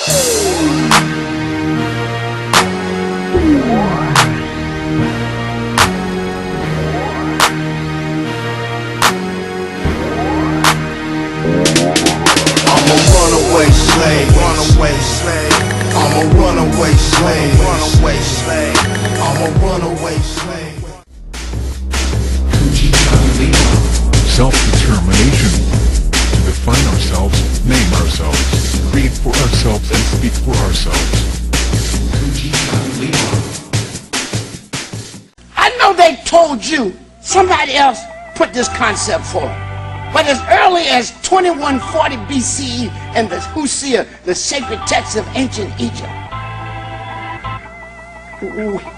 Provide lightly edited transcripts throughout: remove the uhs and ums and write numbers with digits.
Runaway slave, runaway slave. I'm a runaway slave, runaway slave. I'm a runaway slave. Kujichagulia. Self-determination. To define ourselves, name ourselves, create for ourselves, and speak for ourselves. Kujichagulia. I know they told you somebody else put this concept forward. But as early as 2140 BCE in the Husia, the sacred text of ancient Egypt,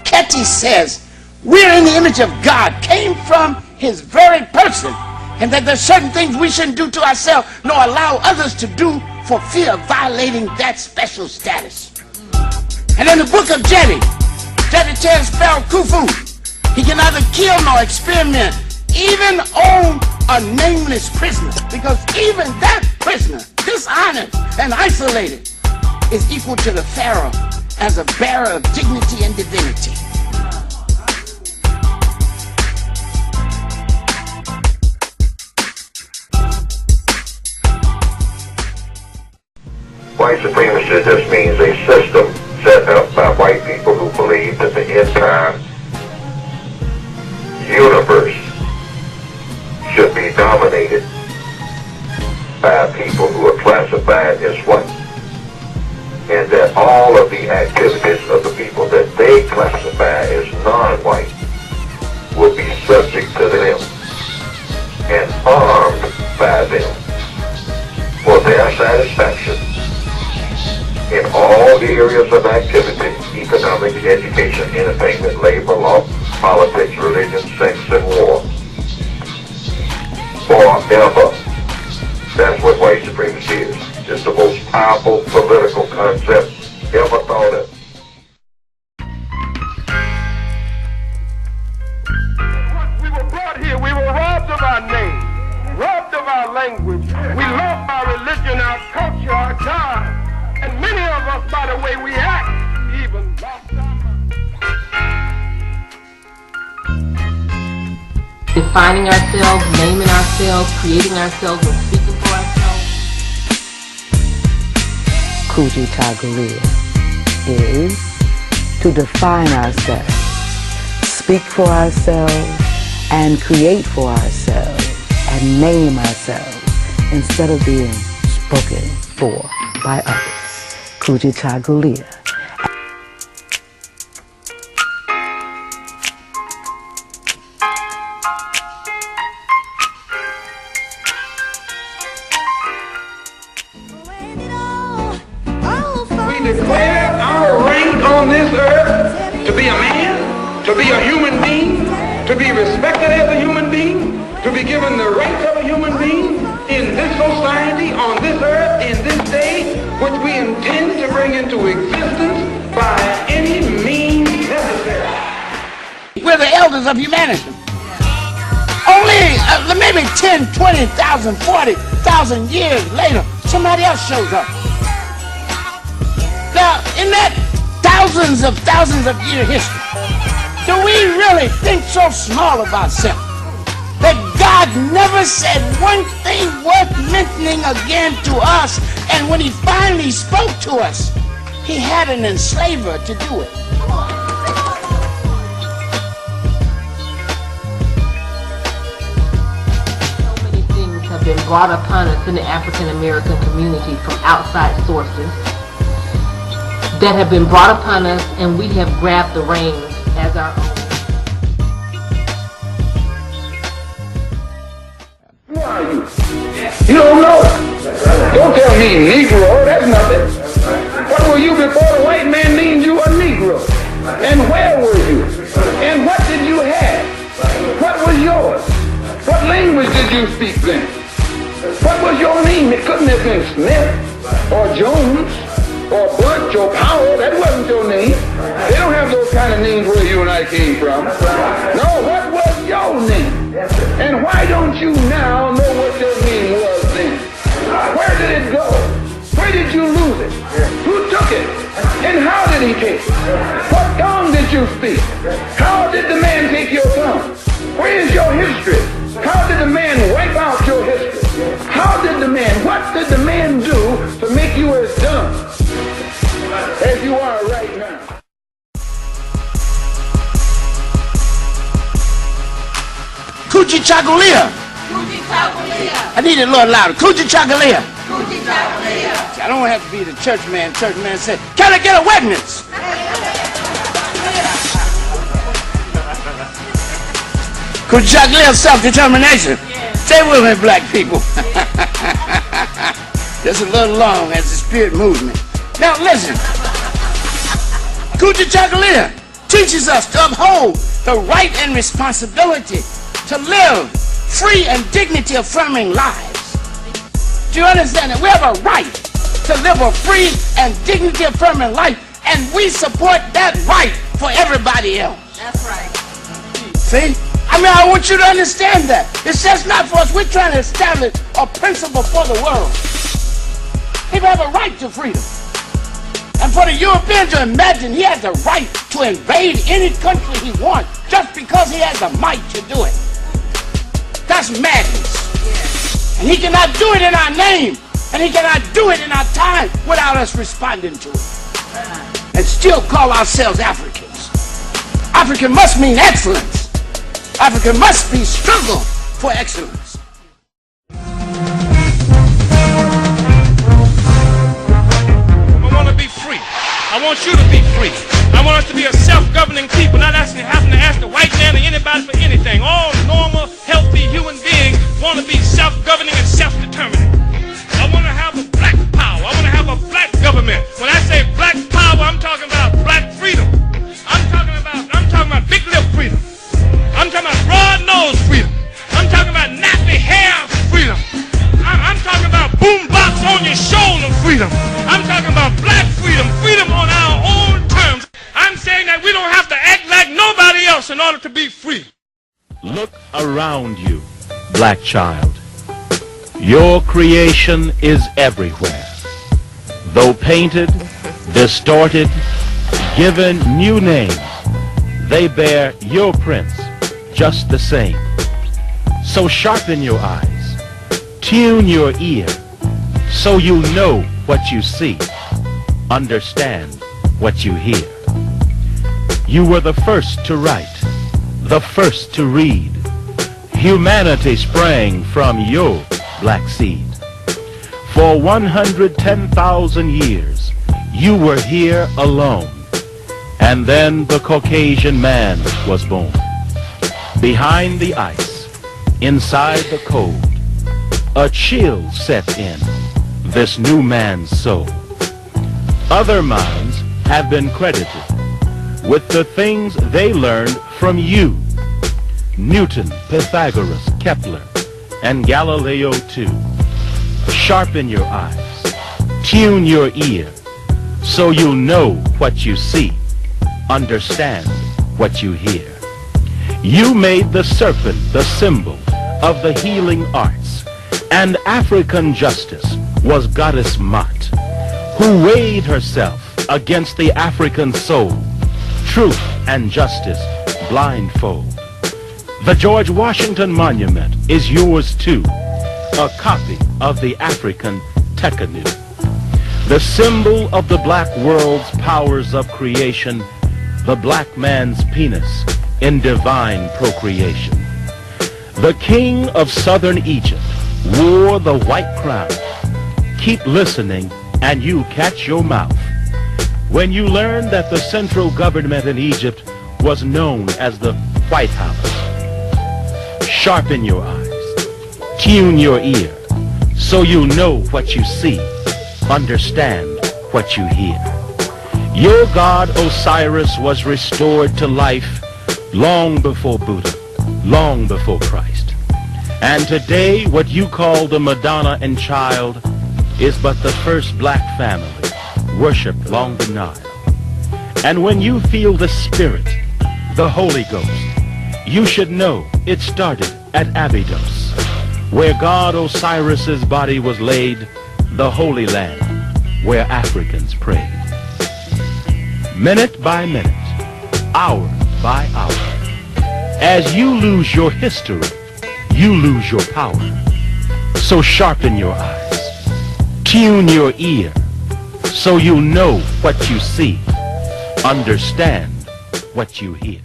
Keti says, we're in the image of God, came from his very person, and that there's certain things we shouldn't do to ourselves, nor allow others to do for fear of violating that special status. And in the book of Jedi tells Pharaoh Khufu, he can neither kill nor experiment, even on a nameless prisoner, because even that prisoner, dishonored and isolated, is equal to the Pharaoh as a bearer of dignity and divinity. White supremacy just means a system set up by white people who believe that the entire universe should be dominated by people who are classified as white, and that all of the activities of the people that they classify as non-white will be subject to them and armed by them for their satisfaction in all areas of activity: economics, education, entertainment, labor, law, politics, religion, sex, and war. Forever. That's what white supremacy is. It's the most powerful political concept ever thought of. We were brought here, we were robbed of our name, robbed of our language. We lost our religion, our culture, our God. And many of us, by the way we act, even lost our mind. Defining ourselves, naming ourselves, creating ourselves, and speaking for ourselves. Kujichagulia is to define ourselves, speak for ourselves, and create for ourselves, and name ourselves, instead of being spoken for by others. Kujichagulia. Declare our rank on this earth to be a man, to be a human being, to be respected as a human being, to be given the rights of a human being in this society, on this earth, in this day, which we intend to bring into existence by any means necessary. We're the elders of humanity. Only maybe 10, 20,000, 40,000 years later, somebody else shows up. Now, in that thousands of year history, do we really think so small of ourselves that God never said one thing worth mentioning again to us, and when he finally spoke to us, he had an enslaver to do it? So many things have been brought upon us in the African American community from outside sources that have been brought upon us, and we have grabbed the reins as our own. Who are you? You don't know. Don't tell me Negro, that's nothing. What were you before the white man named you a Negro? And where were you? And what did you have? What was yours? What language did you speak then? What was your name? It couldn't have been Smith or Jones or Butch or Powell. That wasn't your name. They don't have those kind of names where you and I came from. No, what was your name? And why don't you now know what your name was then? Where did it go? Where Where did you lose it? Who took it? And how did he take it? What tongue did you speak? How did the man take your tongue? Where is your history? How did the man wipe out your history? How did the man, what did the man do to make you as dumb as you are right now? Kujichagulia. I need it a little louder. Kujichagulia. I don't have to be the church man. Church man said, can I get a witness? Kujichagulia, self-determination. Stay with me, black people. Just a little long as the spirit moves me. Now listen. Kujichagulia teaches us to uphold the right and responsibility to live free and dignity-affirming lives. Do you understand that? We have a right to live a free and dignity-affirming life, and we support that right for everybody else. That's right. See? I mean, I want you to understand that. It's just not for us. We're trying to establish a principle for the world. People have a right to freedom. And for the European to imagine he has the right to invade any country he wants just because he has the might to do it. That's madness. And he cannot do it in our name. And he cannot do it in our time without us responding to it. And still call ourselves Africans. African must mean excellence. African must be struggle for excellence. I want to be free. I want you to be free. I want us to be a self-governing people, not having to ask the white man or anybody for anything. All normal, healthy human beings want to be self-governing and self-determining. I want to have a black power. I want to have a black government. When I say black power, I'm talking about black freedom. I'm talking about big lip freedom. I'm talking about broad nose freedom. I'm talking about nappy hair freedom. I'm talking about boom box on your shoulder freedom. I'm talking about black freedom, freedom on our own terms. I'm saying that we don't have to act like nobody else in order to be free. Look around you, black child. Your creation is everywhere. Though painted, distorted, given new names, they bear your prints just the same. So sharpen your eyes, tune your ear, so you know what you see, understand what you hear. You were the first to write, the first to read. Humanity sprang from your black seed. For 110,000 years, you were here alone. And then the Caucasian man was born. Behind the ice, inside the cold, a chill set in this new man's soul. Other minds have been credited with the things they learned from you. Newton, Pythagoras, Kepler, and Galileo too. Sharpen your eyes, tune your ear, so you'll know what you see, understand what you hear. You made the serpent the symbol of the healing arts, and African justice was goddess Mot, who weighed herself against the African soul, truth and justice blindfold. The George Washington Monument is yours too, a copy of the African Tekanu, the symbol of the black world's powers of creation, the black man's penis in divine procreation. The king of southern Egypt wore the white crown. Keep listening and you catch your mouth when you learn that the central government in Egypt was known as the White House. Sharpen your eyes, tune your ear, so you know what you see, understand what you hear. Your god Osiris was restored to life long before Buddha, long before Christ. And today what you call the Madonna and Child is but the first black family worshipped along the Nile. And when you feel the Spirit, the Holy Ghost, you should know it started at Abydos, where god Osiris's body was laid, the Holy Land, where Africans prayed. Minute by minute, hour by hour, as you lose your history, you lose your power. So sharpen your eyes, tune your ear, so you know what you see, understand what you hear.